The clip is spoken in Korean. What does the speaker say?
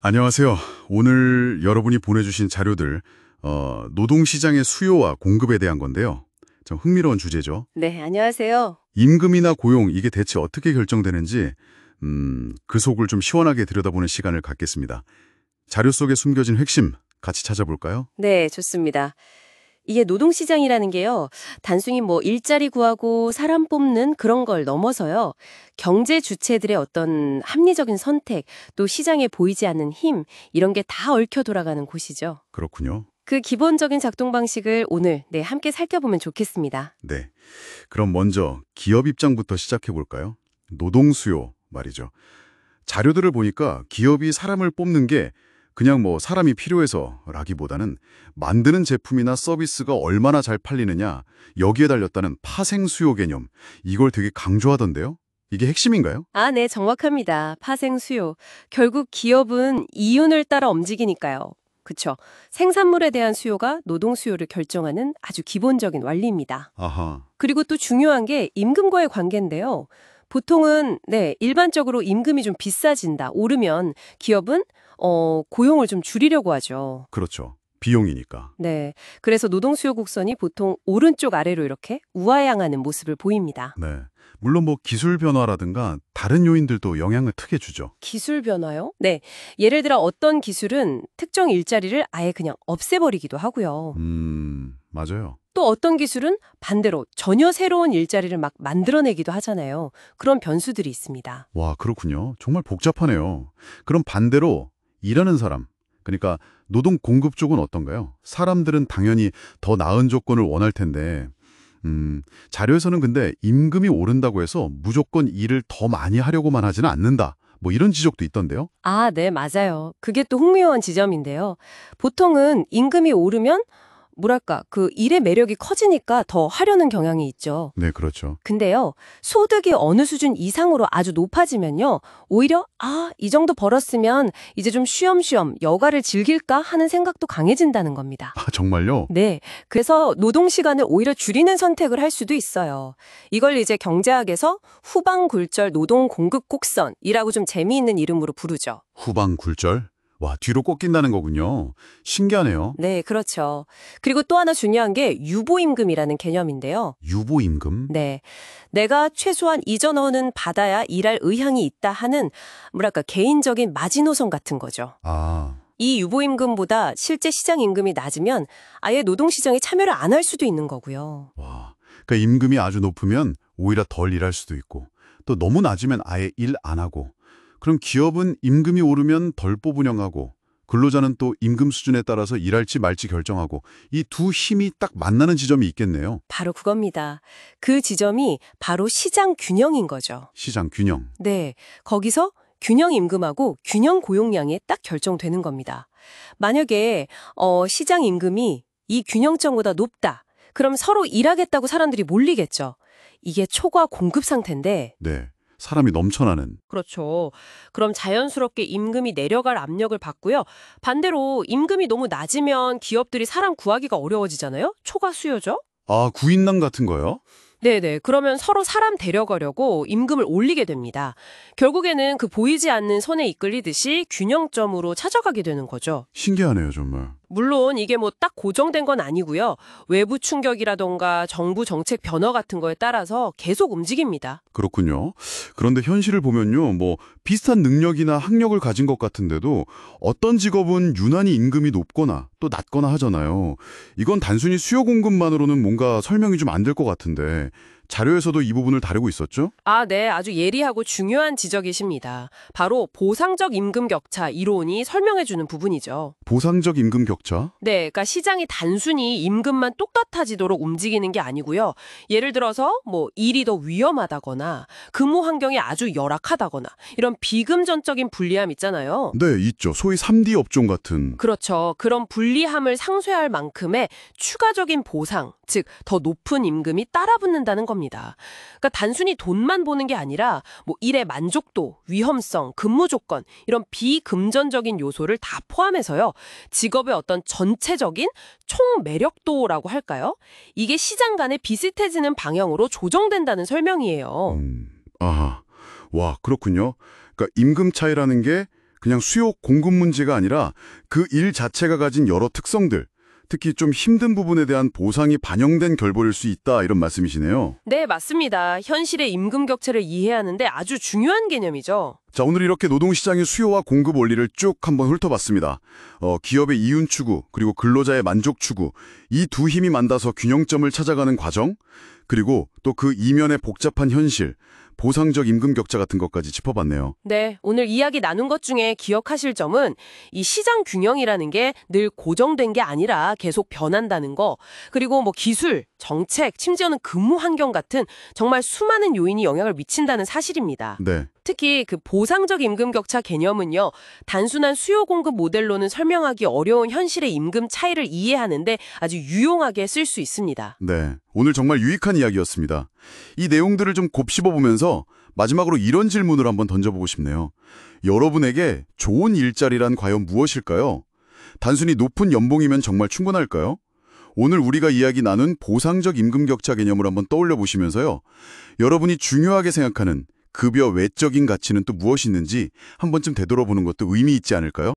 안녕하세요. 오늘 여러분이 보내주신 자료들, 노동시장의 수요와 공급에 대한 건데요. 좀 흥미로운 주제죠. 네, 안녕하세요. 임금이나 고용, 이게 대체 어떻게 결정되는지, 그 속을 좀 시원하게 들여다보는 시간을 갖겠습니다. 자료 속에 숨겨진 핵심, 같이 찾아볼까요? 네, 좋습니다. 이게 노동시장이라는 게요, 단순히 뭐 일자리 구하고 사람 뽑는 그런 걸 넘어서요, 경제 주체들의 어떤 합리적인 선택, 또 시장에 보이지 않는 힘, 이런 게 다 얽혀 돌아가는 곳이죠. 그렇군요. 그 기본적인 작동 방식을 오늘, 함께 살펴보면 좋겠습니다. 네. 그럼 먼저 기업 입장부터 시작해 볼까요? 노동 수요 말이죠. 자료들을 보니까 기업이 사람을 뽑는 게 그냥 뭐 사람이 필요해서라기보다는 만드는 제품이나 서비스가 얼마나 잘 팔리느냐 여기에 달렸다는 파생 수요 개념 이걸 되게 강조하던데요. 이게 핵심인가요? 아, 네, 정확합니다. 파생 수요. 결국 기업은 이윤을 따라 움직이니까요. 그쵸. 생산물에 대한 수요가 노동 수요를 결정하는 아주 기본적인 원리입니다. 아하. 그리고 또 중요한 게 임금과의 관계인데요. 보통은 일반적으로 임금이 좀 비싸진다, 오르면 기업은 고용을 좀 줄이려고 하죠. 그렇죠. 비용이니까. 네. 그래서 노동 수요 곡선이 보통 오른쪽 아래로 이렇게 우하향하는 모습을 보입니다. 네. 물론 뭐 기술 변화라든가 다른 요인들도 영향을 크게 주죠. 기술 변화요? 네. 예를 들어 어떤 기술은 특정 일자리를 아예 그냥 없애버리기도 하고요. 맞아요. 또 어떤 기술은 반대로 전혀 새로운 일자리를 막 만들어내기도 하잖아요. 그런 변수들이 있습니다. 와, 그렇군요. 정말 복잡하네요. 그럼 반대로 일하는 사람, 그러니까 노동 공급 쪽은 어떤가요? 사람들은 당연히 더 나은 조건을 원할 텐데, 자료에서는 근데 임금이 오른다고 해서 무조건 일을 더 많이 하려고만 하지는 않는다. 뭐 이런 지적도 있던데요? 아, 네, 맞아요. 그게 또 흥미로운 지점인데요. 보통은 임금이 오르면 뭐랄까, 그 일의 매력이 커지니까 더 하려는 경향이 있죠. 네, 그렇죠. 근데요, 소득이 어느 수준 이상으로 아주 높아지면요, 오히려, 이 정도 벌었으면 이제 좀 쉬엄쉬엄 여가를 즐길까 하는 생각도 강해진다는 겁니다. 아, 정말요? 네. 그래서 노동 시간을 오히려 줄이는 선택을 할 수도 있어요. 이걸 이제 경제학에서 후방 굴절 노동 공급 곡선이라고 좀 재미있는 이름으로 부르죠. 후방 굴절? 와, 뒤로 꺾인다는 거군요. 신기하네요. 네, 그렇죠. 그리고 또 하나 중요한 게 유보임금이라는 개념인데요. 유보임금? 네. 내가 최소한 이 전원은 받아야 일할 의향이 있다 하는 뭐랄까 개인적인 마지노선 같은 거죠. 아, 이 유보임금보다 실제 시장 임금이 낮으면 아예 노동시장에 참여를 안 할 수도 있는 거고요. 와. 그러니까 임금이 아주 높으면 오히려 덜 일할 수도 있고, 또 너무 낮으면 아예 일 안 하고, 그럼 기업은 임금이 오르면 덜 뽑으려고 근로자는 또 임금 수준에 따라서 일할지 말지 결정하고 이 두 힘이 딱 만나는 지점이 있겠네요. 바로 그겁니다. 그 지점이 바로 시장 균형인 거죠. 시장 균형. 네. 거기서 균형 임금하고 균형 고용량이 딱 결정되는 겁니다. 만약에 시장 임금이 이 균형점보다 높다. 그럼 서로 일하겠다고 사람들이 몰리겠죠. 이게 초과 공급 상태인데 네. 사람이 넘쳐나는. 그렇죠. 그럼 자연스럽게 임금이 내려갈 압력을 받고요. 반대로 임금이 너무 낮으면 기업들이 사람 구하기가 어려워지잖아요. 초과 수요죠. 아, 구인난 같은 거요? 네네. 그러면 서로 사람 데려가려고 임금을 올리게 됩니다. 결국에는 그 보이지 않는 선에 이끌리듯이 균형점으로 찾아가게 되는 거죠. 신기하네요, 정말. 물론 이게 뭐 딱 고정된 건 아니고요. 외부 충격이라던가 정부 정책 변화 같은 거에 따라서 계속 움직입니다. 그렇군요. 그런데 현실을 보면요, 뭐 비슷한 능력이나 학력을 가진 것 같은데도 어떤 직업은 유난히 임금이 높거나 또 낮거나 하잖아요. 이건 단순히 수요 공급만으로는 뭔가 설명이 좀 안 될 것 같은데 자료에서도 이 부분을 다루고 있었죠? 아, 네. 아주 예리하고 중요한 지적이십니다. 바로 보상적 임금 격차 이론이 설명해주는 부분이죠. 보상적 임금 격차? 네, 그러니까 시장이 단순히 임금만 똑같아지도록 움직이는 게 아니고요. 예를 들어서 뭐 일이 더 위험하다거나 근무 환경이 아주 열악하다거나 이런 비금전적인 불리함 있잖아요. 네, 있죠. 소위 3D 업종 같은. 그렇죠. 그런 불리함을 상쇄할 만큼의 추가적인 보상, 즉 더 높은 임금이 따라붙는다는 겁니다. 그러니까 단순히 돈만 보는 게 아니라 뭐 일의 만족도, 위험성, 근무 조건 이런 비금전적인 요소를 다 포함해서요. 직업의 어떤 전체적인 총 매력도라고 할까요? 이게 시장 간에 비슷해지는 방향으로 조정된다는 설명이에요. 아하. 와, 그렇군요. 그러니까 임금 차이라는 게 그냥 수요 공급 문제가 아니라 그 일 자체가 가진 여러 특성들, 특히 좀 힘든 부분에 대한 보상이 반영된 결과일 수 있다 이런 말씀이시네요. 네, 맞습니다. 현실의 임금 격차를 이해하는데 아주 중요한 개념이죠. 자, 오늘 이렇게 노동시장의 수요와 공급 원리를 쭉 한번 훑어봤습니다. 기업의 이윤 추구, 그리고 근로자의 만족 추구, 이 두 힘이 만나서 균형점을 찾아가는 과정, 그리고 또 그 이면의 복잡한 현실, 보상적 임금 격차 같은 것까지 짚어봤네요. 네, 오늘 이야기 나눈 것 중에 기억하실 점은 이 시장 균형이라는 게 늘 고정된 게 아니라 계속 변한다는 거, 그리고 뭐 기술, 정책, 심지어는 근무 환경 같은 정말 수많은 요인이 영향을 미친다는 사실입니다. 네. 특히 그 보상적 임금 격차 개념은요, 단순한 수요 공급 모델로는 설명하기 어려운 현실의 임금 차이를 이해하는데 아주 유용하게 쓸 수 있습니다. 네. 오늘 정말 유익한 이야기였습니다. 이 내용들을 좀 곱씹어보면서 마지막으로 이런 질문을 한번 던져보고 싶네요. 여러분에게 좋은 일자리란 과연 무엇일까요? 단순히 높은 연봉이면 정말 충분할까요? 오늘 우리가 이야기 나눈 보상적 임금 격차 개념을 한번 떠올려 보시면서요. 여러분이 중요하게 생각하는 급여 외적인 가치는 또 무엇이 있는지 한 번쯤 되돌아보는 것도 의미 있지 않을까요?